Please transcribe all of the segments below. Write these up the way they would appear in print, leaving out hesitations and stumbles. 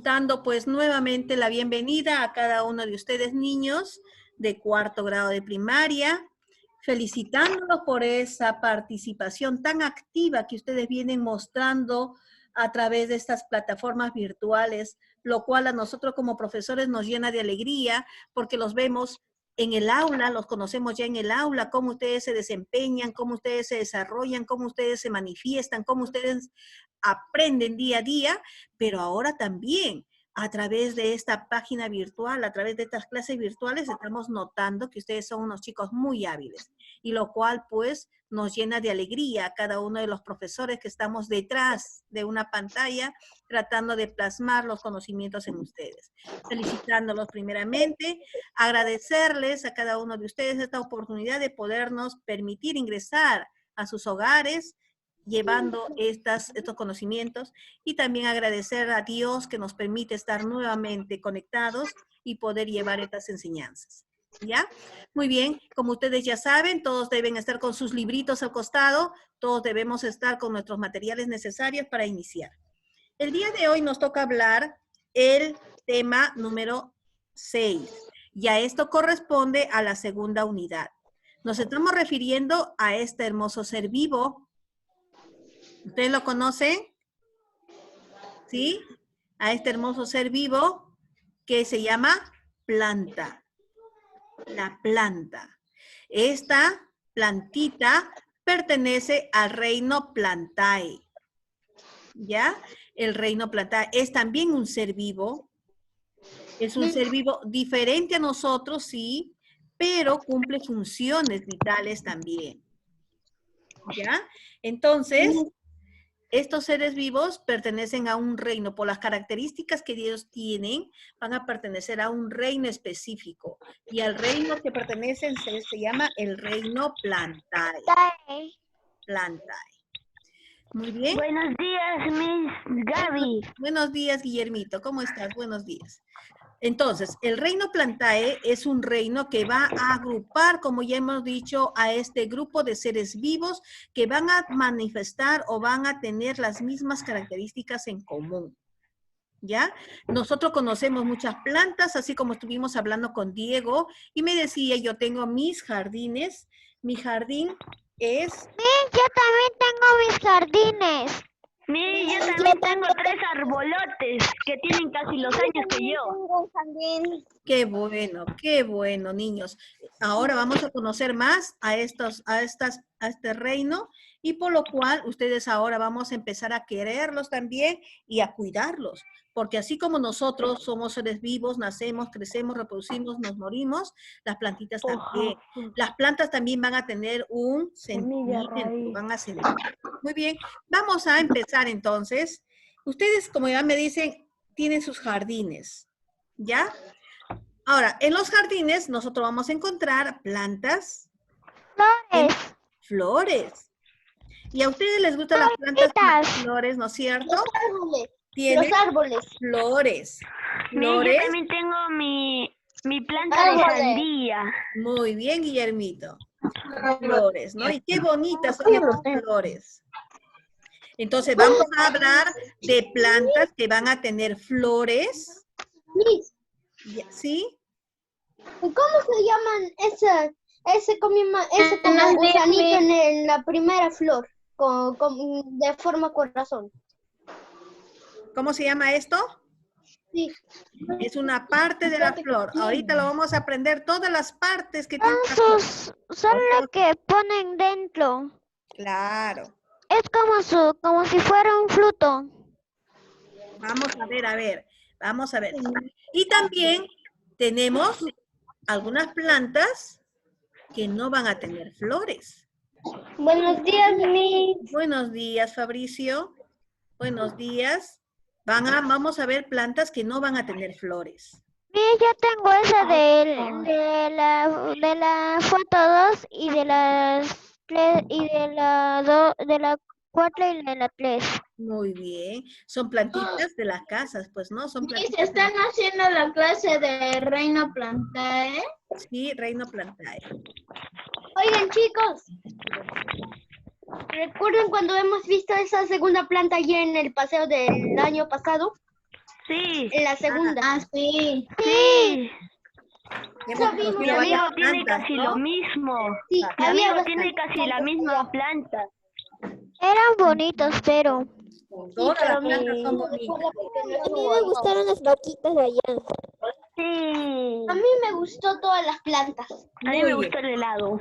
dando pues nuevamente la bienvenida a cada uno de ustedes niños de cuarto grado de primaria, felicitándolos por esa participación tan activa que ustedes vienen mostrando a través de estas plataformas virtuales, lo cual a nosotros como profesores nos llena de alegría porque los vemos en el aula, los conocemos ya en el aula, cómo ustedes se desempeñan, cómo ustedes se desarrollan, cómo ustedes se manifiestan, cómo ustedes aprenden día a día, pero ahora también a través de esta página virtual, a través de estas clases virtuales, estamos notando que ustedes son unos chicos muy hábiles, y lo cual pues nos llena de alegría a cada uno de los profesores que estamos detrás de una pantalla tratando de plasmar los conocimientos en ustedes. Felicitándolos primeramente, agradecerles a cada uno de ustedes esta oportunidad de podernos permitir ingresar a sus hogares llevando estos conocimientos, y también agradecer a Dios que nos permite estar nuevamente conectados y poder llevar estas enseñanzas. ¿Ya? Muy bien, como ustedes ya saben, todos deben estar con sus libritos al costado, todos debemos estar con nuestros materiales necesarios para iniciar. El día de hoy nos toca hablar el tema número 6, y a esto corresponde a la segunda unidad. Nos estamos refiriendo a este hermoso ser vivo. ¿Ustedes lo conocen? ¿Sí? A este hermoso ser vivo que se llama planta. La planta. Esta plantita pertenece al reino Plantae. ¿Ya? El reino Plantae es también un ser vivo. Es un ser vivo diferente a nosotros, sí, pero cumple funciones vitales también. ¿Ya? Entonces, estos seres vivos pertenecen a un reino. Por las características que ellos tienen, van a pertenecer a un reino específico. Y al reino que pertenecen se llama el reino Plantae. Plantae. Muy bien. Buenos días, Miss Gaby. Buenos días, Guillermito. ¿Cómo estás? Buenos días. Entonces, el reino Plantae es un reino que va a agrupar, como ya hemos dicho, a este grupo de seres vivos que van a manifestar o van a tener las mismas características en común. ¿Ya? Nosotros conocemos muchas plantas, así como estuvimos hablando con Diego, y me decía, yo tengo mis jardines. Mi jardín es... Yo también tengo mis jardines. Yo también tengo 3 arbolotes que tienen casi los años que yo. Qué bueno, niños. Ahora vamos a conocer más a este reino, y por lo cual ustedes ahora vamos a empezar a quererlos también y a cuidarlos, porque así como nosotros somos seres vivos, nacemos, crecemos, reproducimos, nos morimos, las plantitas también. Las plantas también van a tener un sentimiento, van a sentir. Muy bien, vamos a empezar entonces. Ustedes, como ya me dicen, tienen sus jardines, ¿ya? Ahora, en los jardines nosotros vamos a encontrar plantas. Flores. Flores. Y a ustedes les gustan las plantas con las flores, ¿no es cierto? Los árboles. Tienen Los árboles. flores. Yo también tengo mi planta de sandía. Muy bien, Guillermito. Flores, ¿no? Y qué bonitas son estas flores. Entonces, vamos a hablar de plantas que van a tener flores. ¿Sí? ¿Cómo se llaman ese como gusanito en la primera flor? De forma corazón. ¿Cómo se llama esto? Sí. Es una parte de la flor. Ahorita lo vamos a aprender todas las partes que tiene la flor. Son lo que ponen dentro. Claro. Es como si fuera un fruto. Vamos a ver. Vamos a ver. Y también tenemos algunas plantas que no van a tener flores. Buenos días, Miss. Buenos días, Fabricio. Buenos días. Vamos a ver plantas que no van a tener flores. Yo tengo esa de la foto 2 y de las 3 y de la 4 y de la 3. Muy bien. Son plantitas de las casas, pues, ¿no? Son plantitas. ¿Están haciendo la clase de Reino Plantae? Sí, reino Plantae. Oigan, chicos. ¿Recuerdan cuando hemos visto esa segunda planta allí en el paseo del año pasado? Sí, En la segunda. Ah, sí. sí. Hemos vimos. conocido Mi amigo varias tiene plantas, casi ¿no? lo mismo. Sí, Mi había amigo bastantes tiene casi la plantas misma allá. planta. Eran bonitos, pero Todas las pero plantas son no bonitas. recuerdo porque no a mí estuvo me ahí. gustaron las vaquitas de allá. Sí. A mí me gustó todas las plantas. A mí me Muy bien. gustó el helado.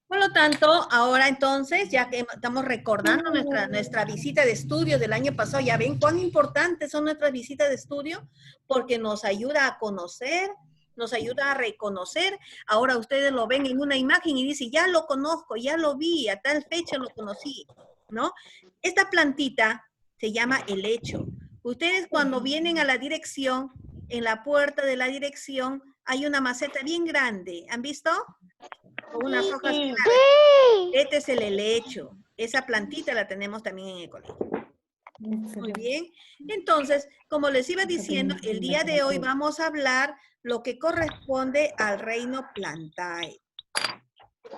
Por lo tanto, ahora entonces, ya que estamos recordando nuestra visita de estudio del año pasado, ya ven cuán importantes son nuestras visitas de estudio, porque nos ayuda a conocer, nos ayuda a reconocer. Ahora ustedes lo ven en una imagen y dicen, ya lo conozco, ya lo vi, a tal fecha lo conocí, ¿no? Esta plantita se llama helecho. Ustedes cuando vienen a la dirección, en la puerta de la dirección, hay una maceta bien grande. ¿Han visto? Con unas hojas bien Sí. largas. Sí. Este es el helecho. Esa plantita la tenemos también en el colegio. Muy bien. Entonces, como les iba diciendo, el día de hoy vamos a hablar lo que corresponde al reino Plantae.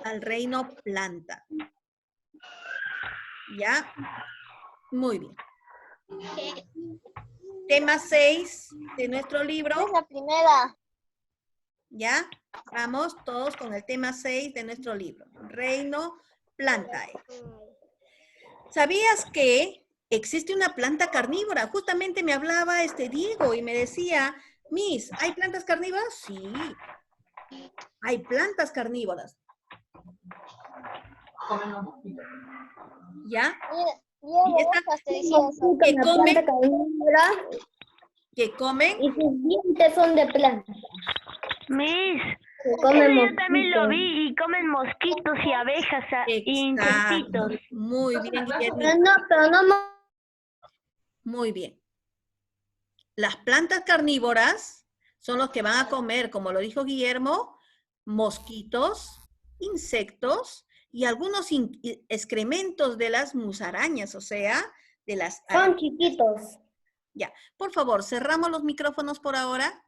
Al reino planta. ¿Ya? Muy bien. Tema 6 de nuestro libro. Es la primera. ¿Ya? Vamos todos con el tema 6 de nuestro libro. Reino Plantae. ¿Sabías que existe una planta carnívora? Justamente me hablaba Diego y me decía, Miss, ¿hay plantas carnívoras? Sí, hay plantas carnívoras. ¿Ya? Y estas que comen, Y sus dientes son de planta. Miss, Comen eso yo también lo mosquitos. vi y comen mosquitos y abejas y exacto. insectitos. Muy bien, Guillermo. Pero no Muy bien. Las plantas carnívoras son los que van a comer, como lo dijo Guillermo, mosquitos, insectos y algunos excrementos de las musarañas, o sea, de las son arañas. chiquitos. Ya, por favor, cerramos los micrófonos por ahora.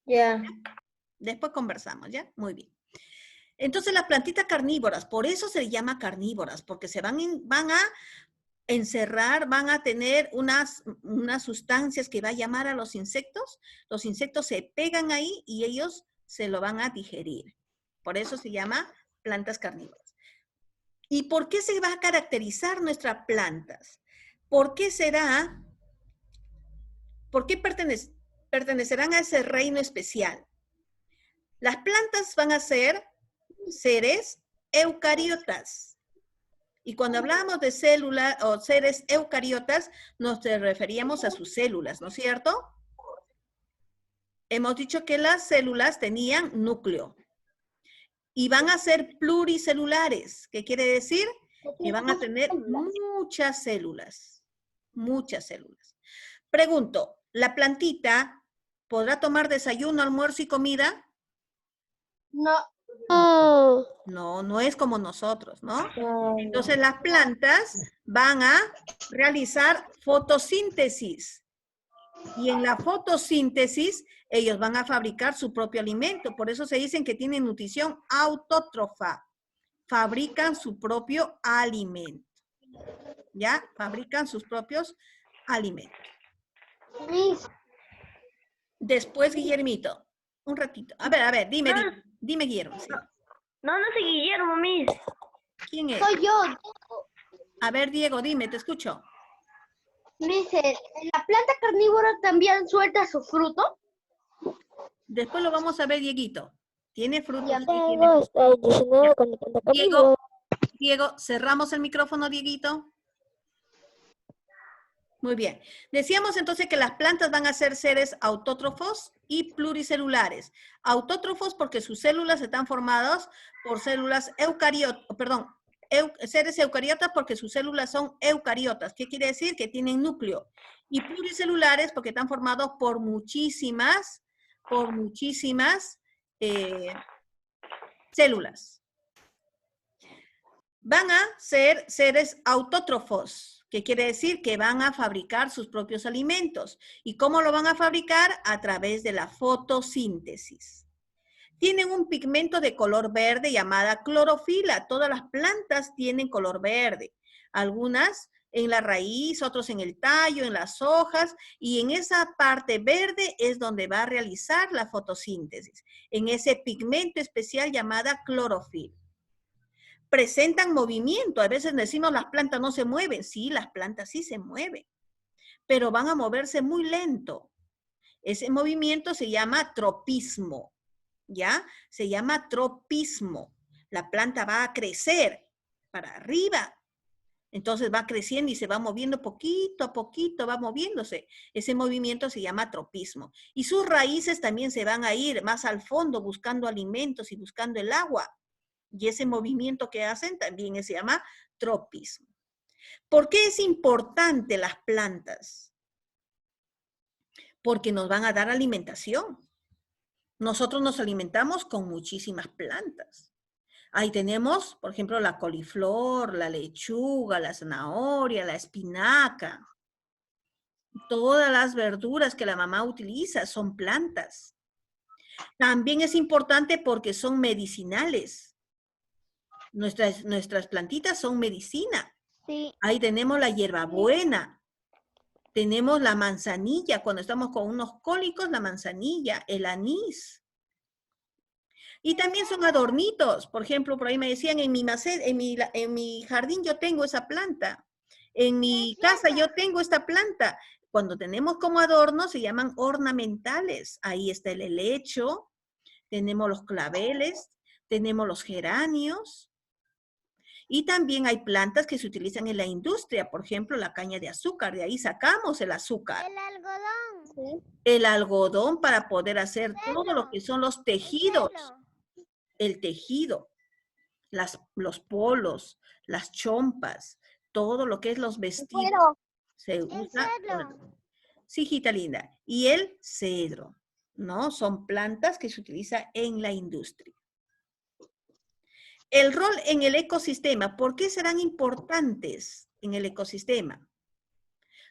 Ya. Después conversamos, ¿ya? Muy bien. Entonces, las plantitas carnívoras, por eso se llama carnívoras, porque se van a encerrar, van a tener unas sustancias que va a llamar a los insectos se pegan ahí y ellos se lo van a digerir. Por eso se llama plantas carnívoras. ¿Y por qué se va a caracterizar nuestras plantas? ¿Por qué será? ¿Por qué pertenecerán a ese reino especial? Las plantas van a ser seres eucariotas. Y cuando hablamos de células o seres eucariotas, nos referíamos a sus células, ¿no es cierto? Hemos dicho que las células tenían núcleo. Y van a ser pluricelulares. ¿Qué quiere decir? Que van a tener muchas células. Muchas células. Pregunto, ¿la plantita podrá tomar desayuno, almuerzo y comida? No. Oh, No, no es como nosotros, ¿no? Entonces las plantas van a realizar fotosíntesis. Y en la fotosíntesis, ellos van a fabricar su propio alimento. Por eso se dicen que tienen nutrición autótrofa. Fabrican su propio alimento. ¿Ya? Fabrican sus propios alimentos. Miss, Después, Guillermito. Un ratito. A ver, dime, Guillermo. Sí. No soy Guillermo, Miss. ¿Quién es? soy yo. A ver, Diego, dime, te escucho. Miss, ¿la planta carnívora también suelta su fruto? Después lo vamos a ver, Dieguito. ¿Tiene frutos? Ya Sí, tiene Diego frutos. está diciendo con la planta carnívora. Diego, cerramos el micrófono, Dieguito. Muy bien. Decíamos entonces que las plantas van a ser seres autótrofos y pluricelulares. Autótrofos porque sus células están formadas por células seres eucariotas porque sus células son eucariotas. ¿Qué quiere decir? Que tienen núcleo. Y pluricelulares porque están formados por muchísimas células. Van a ser seres autótrofos, que quiere decir que van a fabricar sus propios alimentos. ¿Y cómo lo van a fabricar? A través de la fotosíntesis. Tienen un pigmento de color verde llamada clorofila. Todas las plantas tienen color verde. Algunas en la raíz, otros en el tallo, en las hojas, y en esa parte verde es donde va a realizar la fotosíntesis, en ese pigmento especial llamada clorofila. Presentan movimiento, a veces decimos las plantas no se mueven, sí, las plantas sí se mueven, pero van a moverse muy lento. Ese movimiento se llama tropismo, ¿ya? Se llama tropismo. La planta va a crecer para arriba. Entonces va creciendo y se va moviendo poquito a poquito, va moviéndose. Ese movimiento se llama tropismo. Y sus raíces también se van a ir más al fondo buscando alimentos y buscando el agua. Y ese movimiento que hacen también se llama tropismo. ¿Por qué es importante las plantas? Porque nos van a dar alimentación. Nosotros nos alimentamos con muchísimas plantas. Ahí tenemos, por ejemplo, la coliflor, la lechuga, la zanahoria, la espinaca. Todas las verduras que la mamá utiliza son plantas. También es importante porque son medicinales. Nuestras plantitas son medicina. Sí. Ahí tenemos la hierbabuena. Tenemos la manzanilla, cuando estamos con unos cólicos, la manzanilla, el anís. Y también son adornitos. Por ejemplo, por ahí me decían, en mi jardín yo tengo esa planta. En mi casa yo tengo esta planta. Cuando tenemos como adorno se llaman ornamentales. Ahí está el helecho, tenemos los claveles, tenemos los geranios. Y también hay plantas que se utilizan en la industria, por ejemplo, la caña de azúcar, de ahí sacamos el azúcar. El algodón. El algodón para poder hacer todo lo que son los tejidos. El tejido, los polos, las chompas, todo lo que es los vestidos. Se usa. Sí, hijita linda. Y el cedro, ¿no? Son plantas que se utilizan en la industria. El rol en el ecosistema, ¿por qué serán importantes en el ecosistema?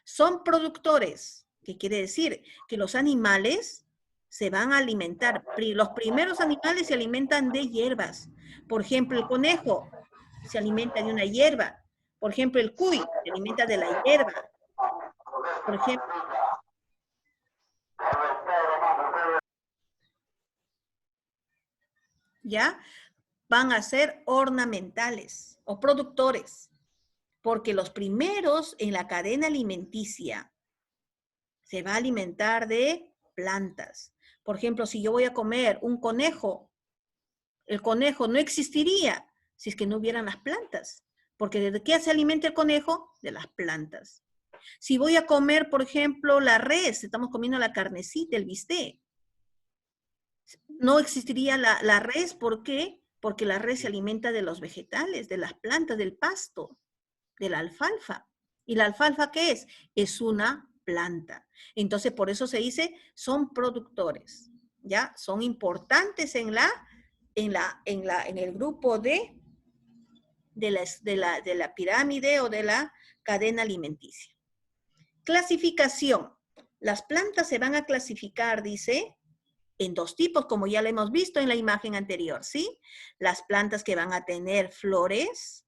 Son productores, que quiere decir que los animales se van a alimentar. Los primeros animales se alimentan de hierbas. Por ejemplo, el conejo se alimenta de una hierba. Por ejemplo, el cuy se alimenta de la hierba. Por ejemplo, ¿ya? Van a ser ornamentales o productores, porque los primeros en la cadena alimenticia se va a alimentar de plantas. Por ejemplo, si yo voy a comer un conejo, el conejo no existiría si es que no hubieran las plantas, porque ¿de qué se alimenta el conejo? De las plantas. Si voy a comer, por ejemplo, la res, estamos comiendo la carnecita, el bistec, no existiría la res, ¿por qué? Porque la res se alimenta de los vegetales, de las plantas, del pasto, de la alfalfa. ¿Y la alfalfa qué es? Es una planta. Entonces, por eso se dice, son productores, ¿ya? Son importantes en el grupo de la pirámide o de la cadena alimenticia. Clasificación. Las plantas se van a clasificar, dice, en dos tipos, como ya lo hemos visto en la imagen anterior, ¿sí? Las plantas que van a tener flores,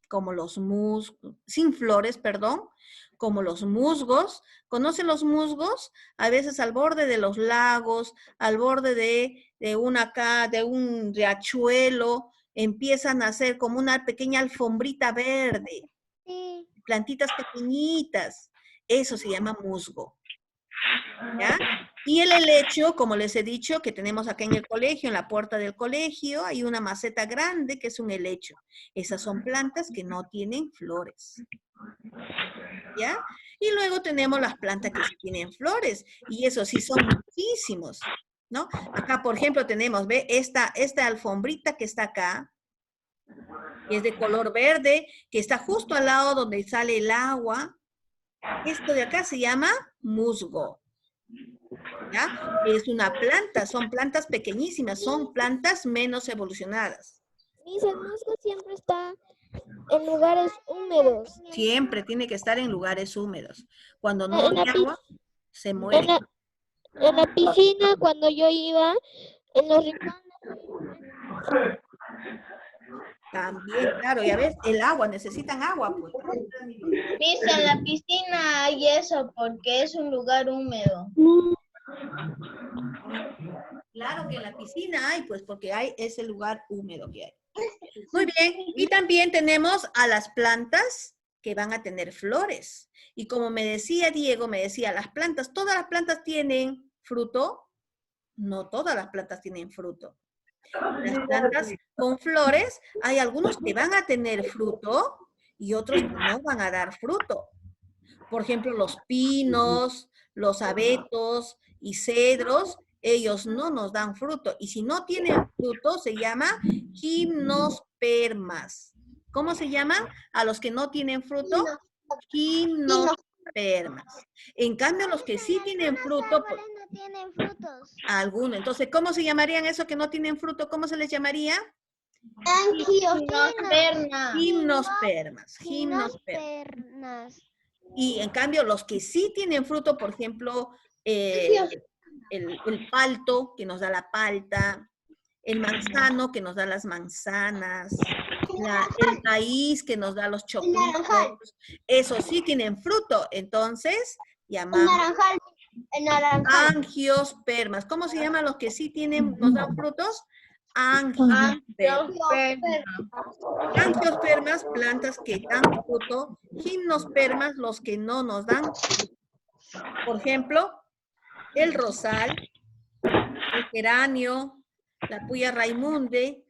como los musgos, sin flores, perdón, como los musgos. ¿Conocen los musgos? A veces al borde de los lagos, al borde de un riachuelo, empiezan a hacer como una pequeña alfombrita verde. Sí. Plantitas pequeñitas. Eso se llama musgo. ¿Ya? Y el helecho, como les he dicho, que tenemos acá en el colegio, en la puerta del colegio, hay una maceta grande que es un helecho. Esas son plantas que no tienen flores. ¿Ya? Y luego tenemos las plantas que sí tienen flores, y eso sí son muchísimos, ¿no? Acá, por ejemplo, tenemos, ¿ve? Esta alfombrita que está acá, que es de color verde, que está justo al lado donde sale el agua. Esto de acá se llama musgo. ¿Ya? Es una planta, son plantas pequeñísimas, son plantas menos evolucionadas. El musgo siempre está en lugares húmedos. Siempre tiene que estar en lugares húmedos. Cuando no hay agua, se muere. En la piscina, cuando yo iba, en los rincones. También, claro, ya ves, el agua, necesitan agua, pues. Miss, en la piscina hay eso porque es un lugar húmedo. Claro que en la piscina hay, pues, porque hay ese lugar húmedo que hay. Muy bien, y también tenemos a las plantas que van a tener flores. Y como me decía Diego, me decía, las plantas, ¿todas las plantas tienen fruto? No todas las plantas tienen fruto. Las plantas con flores, hay algunos que van a tener fruto y otros que no van a dar fruto. Por ejemplo, los pinos, los abetos y cedros, ellos no nos dan fruto. Y si no tienen fruto, se llama gimnospermas. ¿Cómo se llaman? A los que no tienen fruto, gimnospermas. En cambio, los que sí tienen fruto, ¿Cuáles no tienen frutos? algunos. Entonces, ¿cómo se llamarían esos que no tienen fruto? ¿Cómo se les llamaría? Gimnosperma. Gimnospermas. Gimnospermas. Gimnospermas. Y en cambio, los que sí tienen fruto, por ejemplo, el palto, que nos da la palta, el manzano, que nos da las manzanas, el maíz, que nos da los choclitos, esos sí tienen fruto. Entonces, llamamos El naranjal. angiospermas. ¿Cómo se llaman los que sí tienen, nos dan frutos? Angiospermas. Angiospermas, plantas que dan fruto. Gimnospermas, los que no nos dan fruto. Por ejemplo, el rosal, el geranio, la puya raimunde,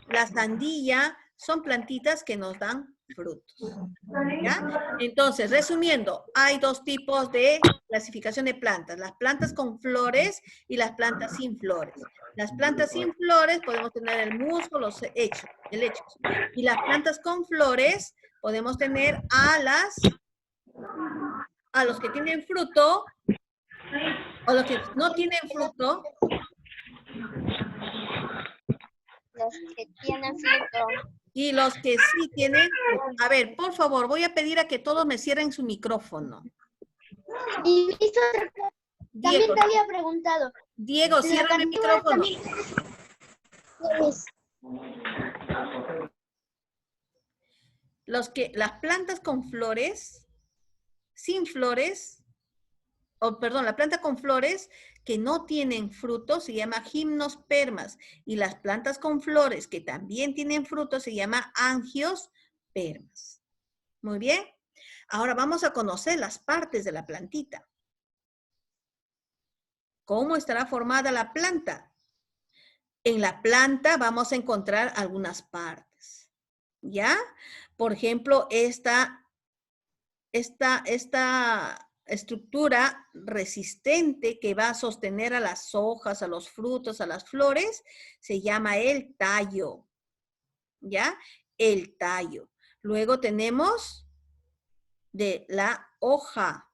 la sandía, son plantitas que nos dan frutos. ¿Ya? Entonces, resumiendo, hay dos tipos de clasificación de plantas. Las plantas con flores y las plantas sin flores. Las plantas sin flores podemos tener el musgo, los helechos. Y las plantas con flores podemos tener a los que tienen fruto, o los que no tienen fruto. Los que tienen fruto. Y los que sí tienen fruto. A ver, por favor, voy a pedir a que todos me cierren su micrófono. Y también Diego, te había preguntado. Diego, cierra el micrófono. Las plantas con flores, sin flores, la planta con flores que no tienen fruto se llama gimnospermas, y las plantas con flores que también tienen fruto se llama angiospermas. Muy bien. Ahora vamos a conocer las partes de la plantita. ¿Cómo estará formada la planta? En la planta vamos a encontrar algunas partes. ¿Ya? Por ejemplo, esta estructura resistente que va a sostener a las hojas, a los frutos, a las flores, se llama el tallo. ¿Ya? El tallo. Luego tenemos de la hoja.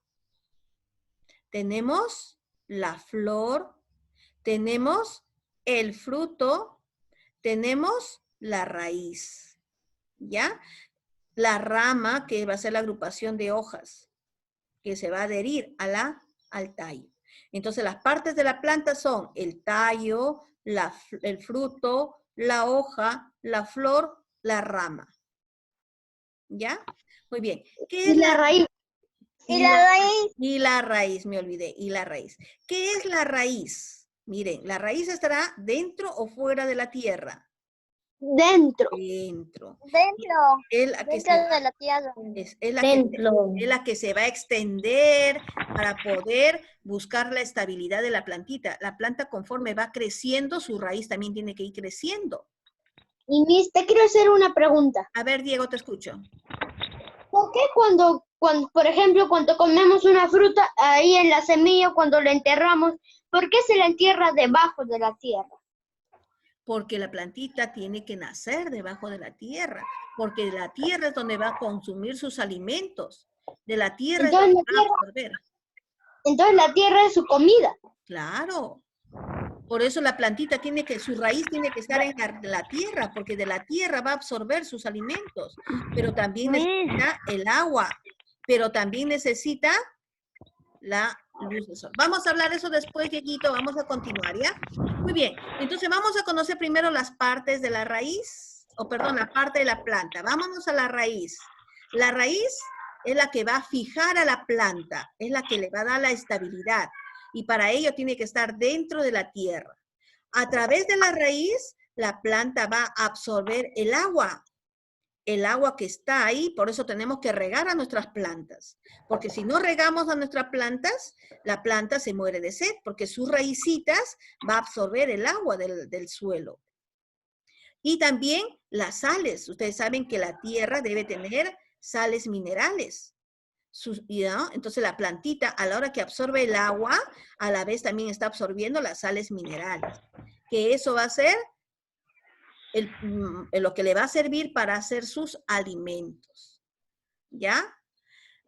Tenemos la flor. Tenemos el fruto. Tenemos la raíz. ¿Ya? La rama, que va a ser la agrupación de hojas, que se va a adherir al tallo. Entonces, las partes de la planta son el tallo, el fruto, la hoja, la flor, la rama. ¿Ya? Muy bien. ¿Qué es la raíz? Y la raíz. Y la raíz, me olvidé. Y la raíz. ¿Qué es la raíz? Miren, la raíz estará dentro o fuera de la tierra. Dentro. Dentro. Dentro de la tierra. Es la que se va a extender para poder buscar la estabilidad de la plantita. La planta, conforme va creciendo, su raíz también tiene que ir creciendo. Y Miss, te quiero hacer una pregunta. A ver, Diego, te escucho. ¿Por qué cuando, por ejemplo, cuando comemos una fruta, ahí en la semilla, cuando la enterramos, ¿por qué se la entierra debajo de la tierra? Porque la plantita tiene que nacer debajo de la tierra, porque la tierra es donde va a consumir sus alimentos. De la tierra Entonces, es donde va a absorber. Entonces la tierra es su comida. Claro. Por eso la plantita su raíz tiene que estar en la tierra, porque de la tierra va a absorber sus alimentos. Pero también necesita el agua, pero también necesita la luz del sol. Vamos a hablar de eso después, Dieguito, vamos a continuar, ¿ya? Muy bien, entonces vamos a conocer primero las partes de la raíz. o perdón, la parte de la planta. Vámonos a la raíz. La raíz es la que va a fijar a la planta, es la que le va a dar la estabilidad. Y para ello tiene que estar dentro de la tierra. A través de la raíz, la planta va a absorber el agua que está ahí, por eso tenemos que regar a nuestras plantas. Porque si no regamos a nuestras plantas, la planta se muere de sed, porque sus raícitas va a absorber el agua del suelo. Y también las sales. Ustedes saben que la tierra debe tener sales minerales. ¿No? Entonces la plantita, a la hora que absorbe el agua, a la vez también está absorbiendo las sales minerales. Que eso va a ser lo que le va a servir para hacer sus alimentos. ¿Ya?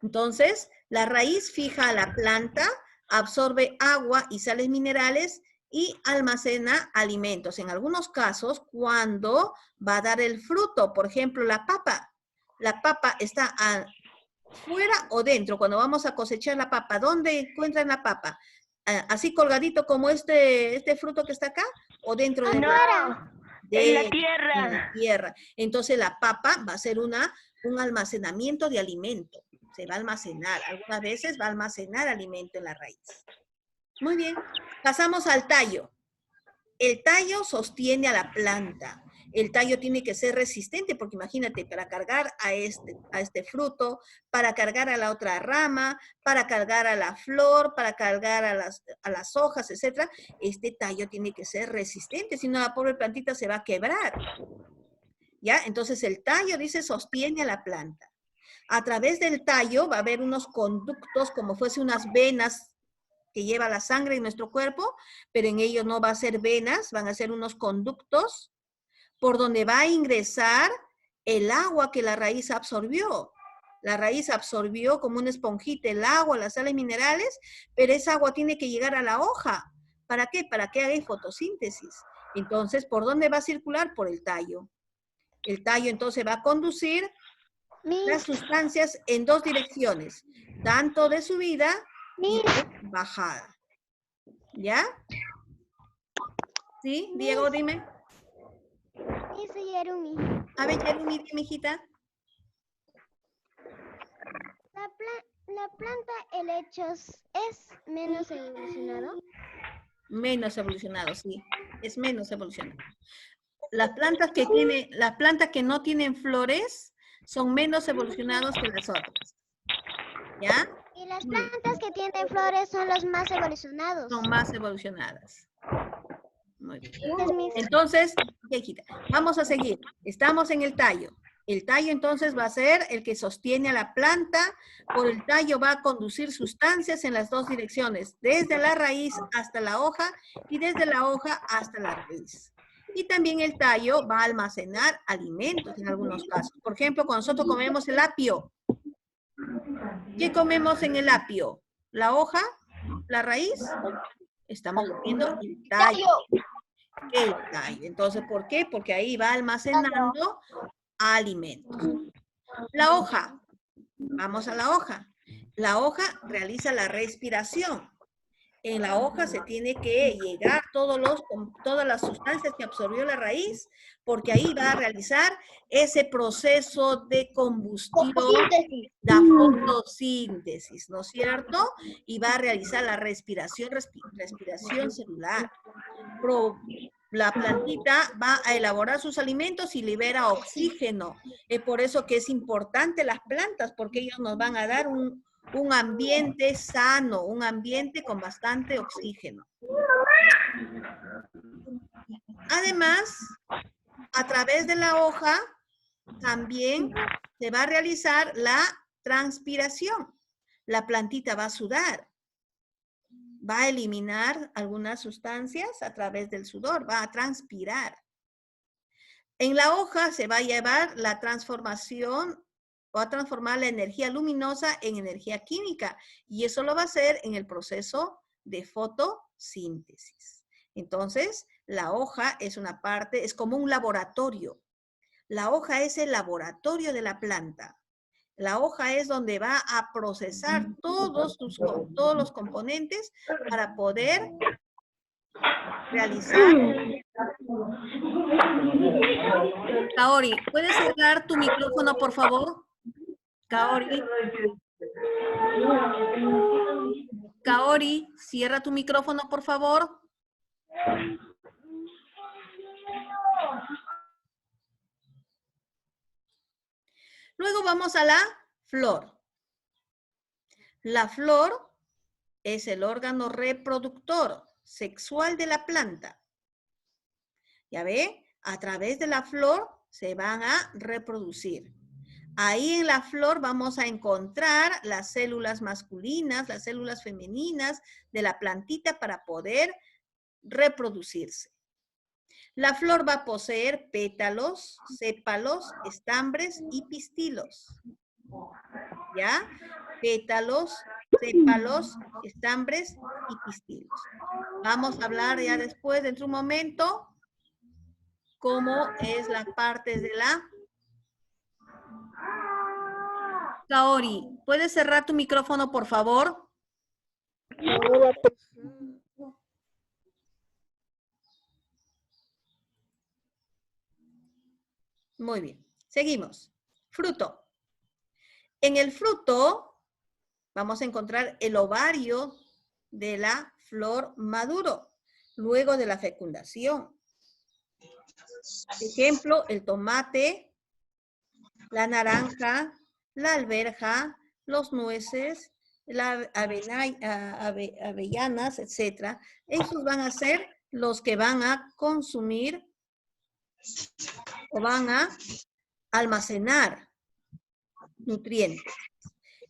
Entonces, la raíz fija a la planta, absorbe agua y sales minerales y almacena alimentos. En algunos casos, cuando va a dar el fruto, por ejemplo, la papa está fuera o dentro. Cuando vamos a cosechar la papa, ¿dónde encuentran la papa? ¿Así colgadito como este fruto que está acá? ¿O dentro de No, en la tierra. En la tierra. Entonces la papa va a ser un almacenamiento de alimento. Se va a almacenar. Algunas veces va a almacenar alimento en la raíz. Muy bien. Pasamos al tallo. El tallo sostiene a la planta. El tallo tiene que ser resistente, porque imagínate, para cargar a este fruto, para cargar a la otra rama, para cargar a la flor, para cargar a las hojas, etc. Este tallo tiene que ser resistente, si no la pobre plantita se va a quebrar. ¿Ya? Entonces el tallo, dice, sostiene a la planta. A través del tallo va a haber unos conductos, como fuese unas venas que lleva la sangre en nuestro cuerpo, pero en ellos no va a ser venas, van a ser unos conductos por donde va a ingresar el agua que la raíz absorbió. La raíz absorbió como una esponjita el agua, las sales minerales, pero esa agua tiene que llegar a la hoja. ¿Para qué? Para que haga fotosíntesis. Entonces, ¿por dónde va a circular? Por el tallo. El tallo entonces va a conducir las sustancias en dos direcciones, tanto de subida y de bajada. ¿Ya? ¿Sí? Diego, dime. Soy Yerumi. A ver, Yerumi, dime, hijita. La planta helechos es menos evolucionado. Menos evolucionado, sí. Es menos evolucionado. Las plantas que no tienen flores son menos evolucionados que las otras. ¿Ya? Y las plantas que tienen flores son las más evolucionadas. Son más evolucionadas. Muy bien. Entonces, hijita, vamos a seguir. Estamos en el tallo. El tallo entonces va a ser el que sostiene a la planta. Por el tallo va a conducir sustancias en las dos direcciones, desde la raíz hasta la hoja y desde la hoja hasta la raíz. Y también el tallo va a almacenar alimentos en algunos casos. Por ejemplo, cuando nosotros comemos el apio, ¿qué comemos en el apio? ¿La hoja? ¿La raíz? Estamos comiendo el tallo. El tallo. Entonces, ¿por qué? Porque ahí va almacenando alimentos. La hoja. Vamos a la hoja. La hoja realiza la respiración. En la hoja se tiene que llegar todas las sustancias que absorbió la raíz, porque ahí va a realizar ese proceso de combustión, la fotosíntesis, ¿no es cierto? Y va a realizar la respiración celular. La plantita va a elaborar sus alimentos y libera oxígeno. Es por eso que es importante las plantas, porque ellos nos van a dar un ambiente sano, un ambiente con bastante oxígeno. Además, a través de la hoja también se va a realizar la transpiración. La plantita va a sudar. Va a eliminar algunas sustancias a través del sudor, va a transpirar. En la hoja se va a llevar la transformación o a transformar la energía luminosa en energía química, y eso lo va a hacer en el proceso de fotosíntesis. Entonces, la hoja es una parte, es como un laboratorio. La hoja es el laboratorio de la planta. La hoja es donde va a procesar todos los componentes para poder realizar. Kaori, ¿puedes cerrar tu micrófono, por favor? Kaori. Kaori, cierra tu micrófono, por favor. Luego vamos a la flor. La flor es el órgano reproductor sexual de la planta. ¿Ya ve? A través de la flor se van a reproducir. Ahí en la flor vamos a encontrar las células masculinas, las células femeninas de la plantita para poder reproducirse. La flor va a poseer pétalos, sépalos, estambres y pistilos. ¿Ya? Pétalos, sépalos, estambres y pistilos. Vamos a hablar ya después, dentro de un momento, cómo es la parte de la... Kaori, ¿puedes cerrar tu micrófono, por favor? Muy bien. Seguimos. Fruto. En el fruto vamos a encontrar el ovario de la flor maduro, luego de la fecundación. Ejemplo, el tomate, la naranja, la alberja, los nueces, las avellanas, etc. Esos van a ser los que van a consumir o van a almacenar nutrientes.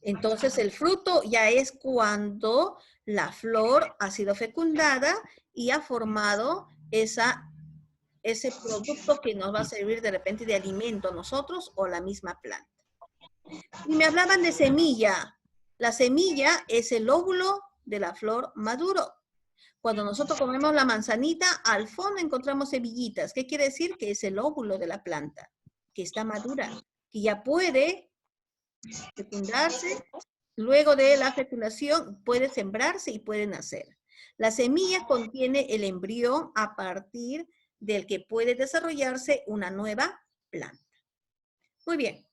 Entonces el fruto ya es cuando la flor ha sido fecundada y ha formado ese producto que nos va a servir de repente de alimento a nosotros o la misma planta. Y me hablaban de semilla. La semilla es el óvulo de la flor maduro. Cuando nosotros comemos la manzanita, al fondo encontramos semillitas. ¿Qué quiere decir? Que es el óvulo de la planta, que está madura, que ya puede fecundarse. Luego de la fecundación puede sembrarse y puede nacer. La semilla contiene el embrión a partir del que puede desarrollarse una nueva planta. Muy bien.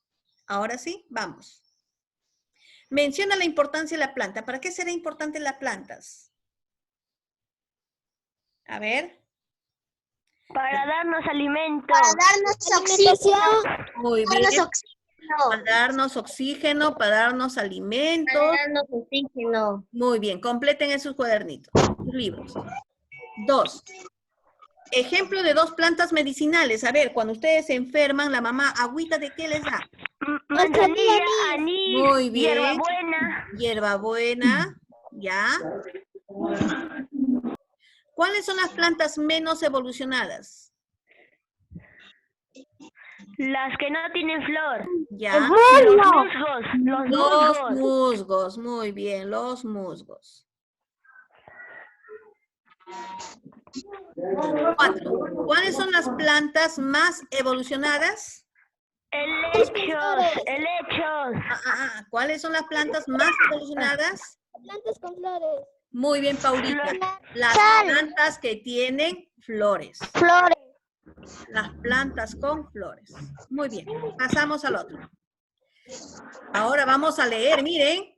Ahora sí, vamos. Menciona la importancia de la planta. ¿Para qué será importante las plantas? A ver. Para darnos alimento. Para darnos oxígeno. Muy bien. Para darnos oxígeno, para darnos alimentos. Para darnos oxígeno. Muy bien, completen esos cuadernitos, sus libros. 2. Ejemplo de 2 plantas medicinales. A ver, cuando ustedes se enferman, la mamá, ¿agüita de qué les da? Manzanilla, anís, Muy bien. hierbabuena. Hierbabuena, ya. ¿Cuáles son las plantas menos evolucionadas? Las que no tienen flor. Ya. Los musgos. Los Los musgos. musgos, muy bien, los musgos. 4. ¿Cuáles son las plantas más evolucionadas? Helechos. ¿Cuáles son las plantas más evolucionadas? Plantas con flores. Muy bien, Paulita. Las plantas que tienen flores. Flores. Las plantas con flores. Muy bien. Pasamos al otro. Ahora vamos a leer, miren,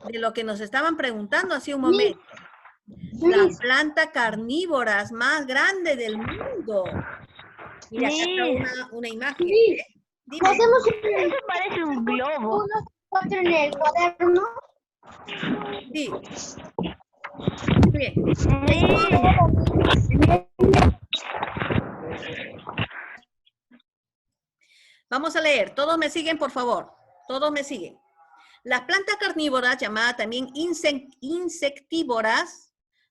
de lo que nos estaban preguntando hace un momento. La planta carnívora más grande del mundo. Mira, acá está una imagen. ¿eh? Dime. Hacemos Eso parece un globo. unos 4 en el cuaderno. Sí. Bien. Vamos a leer. Todos me siguen, por favor. Todos me siguen. Las plantas carnívoras, llamadas también insectívoras,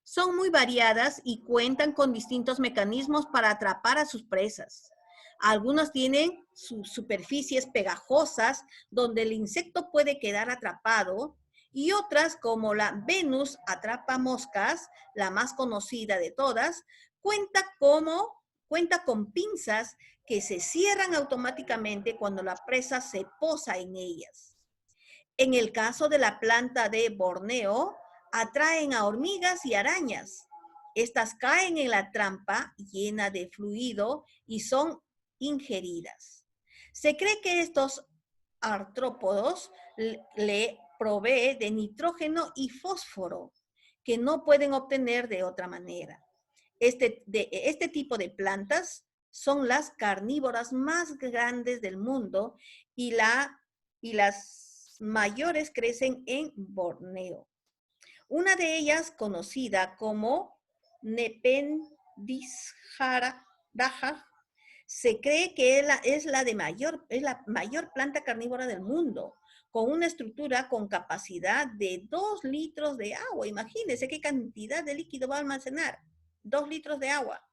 son muy variadas y cuentan con distintos mecanismos para atrapar a sus presas. Algunos tienen sus superficies pegajosas donde el insecto puede quedar atrapado y otras, como la Venus atrapamoscas, la más conocida de todas, cuenta con pinzas que se cierran automáticamente cuando la presa se posa en ellas. En el caso de la planta de Borneo, atraen a hormigas y arañas. Estas caen en la trampa llena de fluido y son ingeridas. Se cree que estos artrópodos le provee de nitrógeno y fósforo que no pueden obtener de otra manera. Este tipo de plantas son las carnívoras más grandes del mundo y las mayores crecen en Borneo. Una de ellas, conocida como Nepenthes daja, se cree que es la mayor planta carnívora del mundo, con una estructura con capacidad de 2 litros de agua. Imagínense qué cantidad de líquido va a almacenar. 2 litros de agua.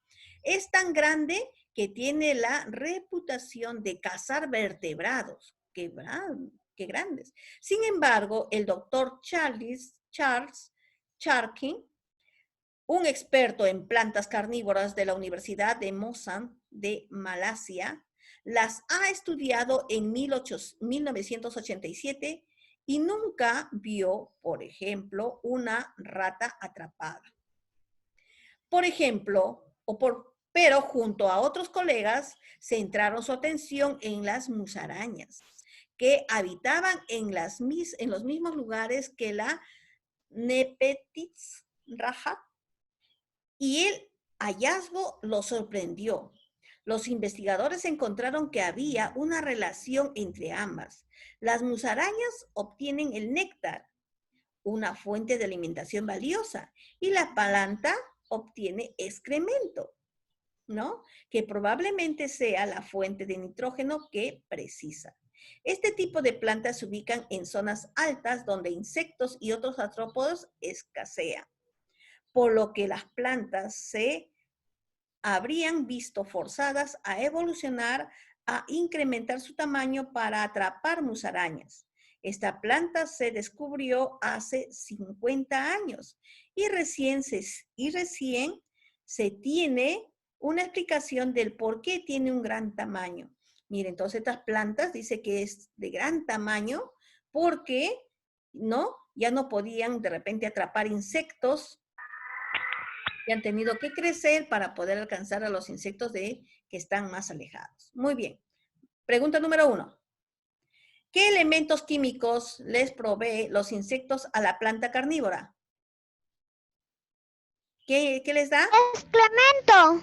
Es tan grande que tiene la reputación de cazar vertebrados. ¡Qué grandes! Sin embargo, el doctor Charles Charkin, un experto en plantas carnívoras de la Universidad de Mosam de Malasia, las ha estudiado en 1987 y nunca vio, por ejemplo, una rata atrapada. Por ejemplo, pero junto a otros colegas, centraron su atención en las musarañas, que habitaban en los mismos lugares que la Nepenthes daja, y el hallazgo los sorprendió. Los investigadores encontraron que había una relación entre ambas. Las musarañas obtienen el néctar, una fuente de alimentación valiosa, y la planta obtiene excremento, ¿no? Que probablemente sea la fuente de nitrógeno que precisa. Este tipo de plantas se ubican en zonas altas donde insectos y otros artrópodos escasean, por lo que las plantas se habrían visto forzadas a evolucionar, a incrementar su tamaño para atrapar musarañas. Esta planta se descubrió hace 50 años y recién se tiene una explicación del por qué tiene un gran tamaño. Miren, entonces estas plantas dice que es de gran tamaño porque ya no podían de repente atrapar insectos y han tenido que crecer para poder alcanzar a los insectos que están más alejados. Muy bien. Pregunta número 1. ¿Qué elementos químicos les provee los insectos a la planta carnívora? ¿Qué les da? Excremento.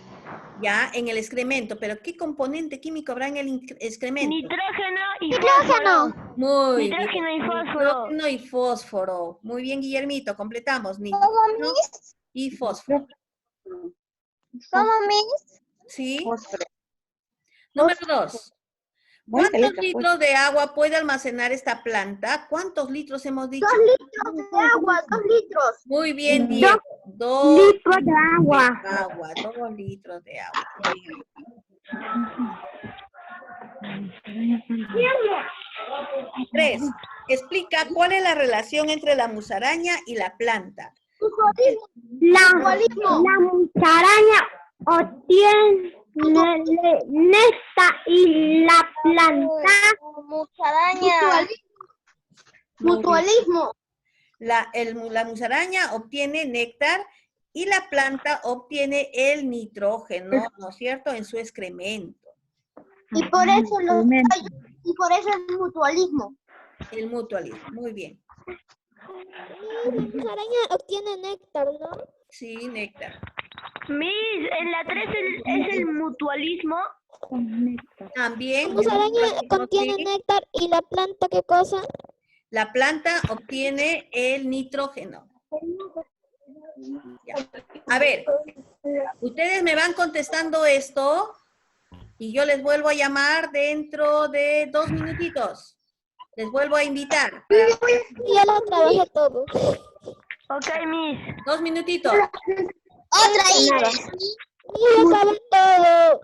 Ya, en el excremento. ¿Pero qué componente químico habrá en el excremento? Nitrógeno y fósforo. Muy bien. Nitrógeno y fósforo. Nitrógeno y fósforo. Muy bien, Guillermito. Completamos. Nitrógeno y fósforo. ¿Cómo, Miss? ¿Sí? Número 2. ¿Cuántos litros de agua puede almacenar esta planta? ¿Cuántos litros hemos dicho? 2 litros de agua, 2 litros. Muy bien, Diego. 2 litros de agua. 2 litros de agua. 3. Explica cuál es la relación entre la musaraña y la planta. La musaraña obtiene néctar y la planta Mutualismo. La musaraña obtiene néctar y la planta obtiene el nitrógeno, ¿no es cierto?, en su excremento. Y por eso el mutualismo. El mutualismo, muy bien. La musaraña obtiene néctar, ¿no? Sí, néctar. Miss, en la 3 es el mutualismo. También. La musaraña contiene néctar y la planta, ¿qué cosa? La planta obtiene el nitrógeno. Ya. A ver, ustedes me van contestando esto y yo les vuelvo a llamar dentro de 2 minutitos. Les vuelvo a invitar. Ya lo trabajé todo. Ok, Miss. 2 minutitos. Otra Ya acabé todo.